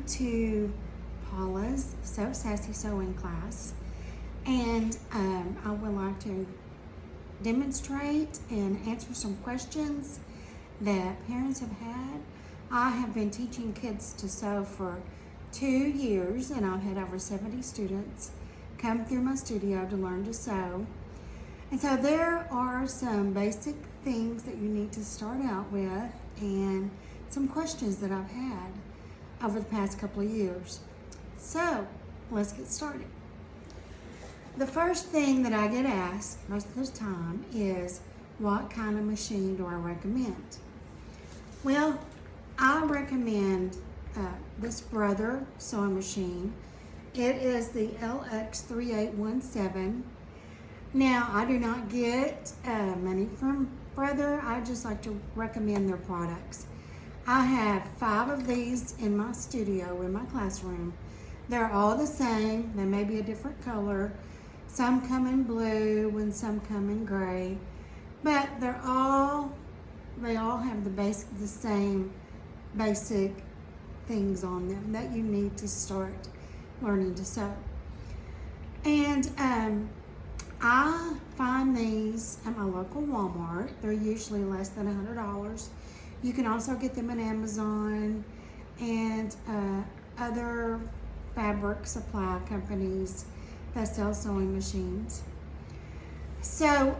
to Paula's So Sassy sewing class, and I would like to demonstrate and answer some questions that parents have had. I have been teaching kids to sew for 2 years, and I've had over 70 students come through my studio to learn to sew. And so there are some basic things that you need to start out with and some questions that I've had over the past couple of years. So let's get started. The first thing that I get asked most of the time is, what kind of machine do I recommend? Well, I recommend this Brother sewing machine. It is the LX3817. Now, I do not get money from Brother. I just like to recommend their products. I have 5 of these in my studio, in my classroom. They're all the same. They may be a different color. Some come in blue and some come in gray. But they all have the same basic things on them that you need to start learning to sew. And I find these at my local Walmart. They're usually less than $100. You can also get them at Amazon and other fabric supply companies that sell sewing machines. So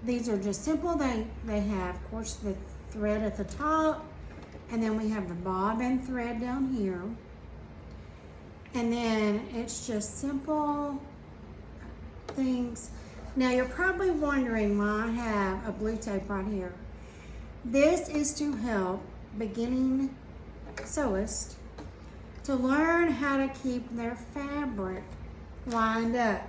these are just simple. They have, of course, the thread at the top, and then we have the bobbin thread down here. And then it's just simple things. Now you're probably wondering why I have a blue tape right here. This is to help beginning sewists to learn how to keep their fabric lined up.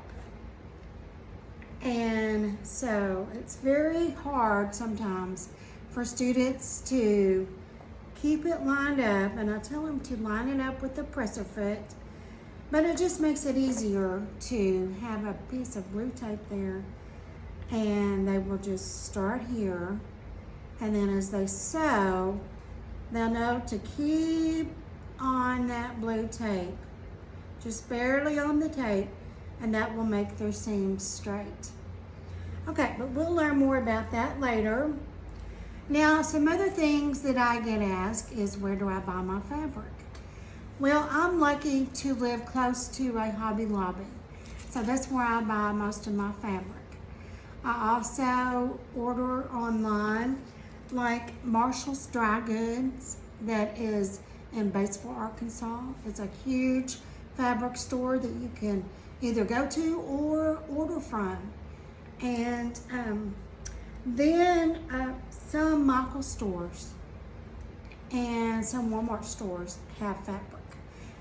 And so it's very hard sometimes for students to keep it lined up, and I tell them to line it up with the presser foot, but it just makes it easier to have a piece of blue tape there, and they will just start here, and then as they sew, they'll know to keep on that blue tape, just barely on the tape, and that will make their seams straight. Okay, but we'll learn more about that later. Now, some other things that I get asked is, where do I buy my fabric? Well, I'm lucky to live close to a Hobby Lobby, so that's where I buy most of my fabric. I also order online, like Marshall's Dry Goods, that is in Batesville, Arkansas. It's a huge fabric store that you can either go to or order from. And then some Michael's stores and some Walmart stores have fabric.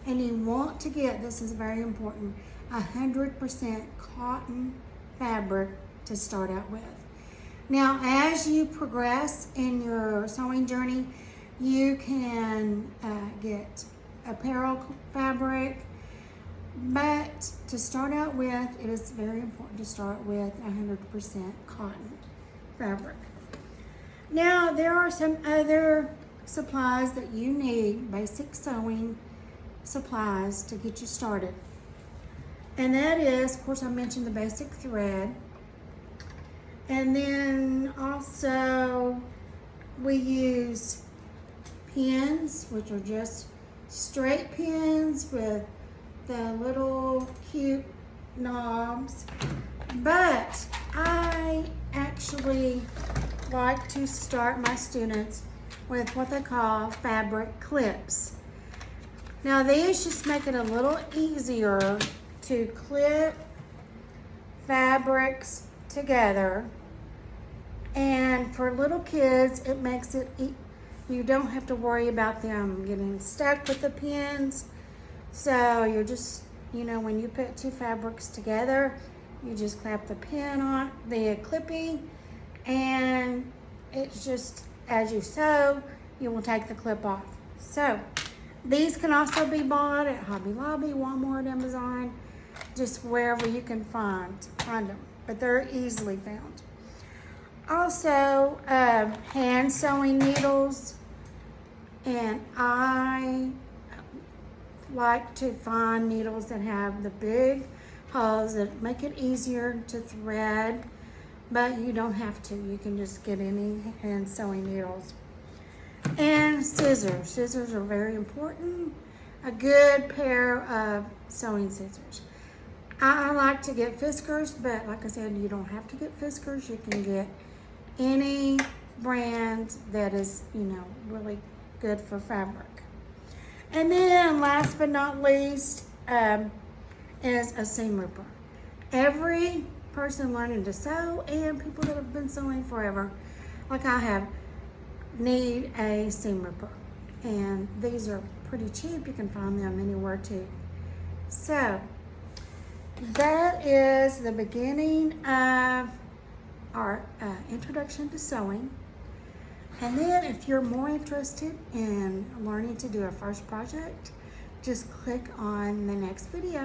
And you want to get, this is very important, 100% cotton fabric to start out with. Now, as you progress in your sewing journey, you can get apparel fabric, but to start out with, it is very important to start with 100% cotton fabric. Now, there are some other supplies that you need, basic sewing supplies to get you started. And that is, of course, I mentioned the basic thread. And then also we use pins, which are just straight pins with the little cute knobs. But I actually like to start my students with what they call fabric clips. Now these just make it a little easier to clip fabrics together, and for little kids it makes it you don't have to worry about them getting stuck with the pins. So you're just, when you put 2 fabrics together, you just clap the pin on the clipping, and it's just, as you sew, you will take the clip off. So these can also be bought at Hobby Lobby, Walmart, Amazon, just wherever you can find them, but they're easily found. Also, hand sewing needles And I like to find needles that have the big holes that make it easier to thread, but you don't have to. You can just get any hand sewing needles. And scissors. Scissors are very important. A good pair of sewing scissors. I like to get Fiskars, but like I said, you don't have to get Fiskars. You can get any brand that is, really good for fabric. And then last but not least is a seam ripper. Every person learning to sew and people that have been sewing forever, like I have, need a seam ripper. And these are pretty cheap. You can find them anywhere too. So that is the beginning of our introduction to sewing. And then if you're more interested in learning to do a first project, just click on the next video.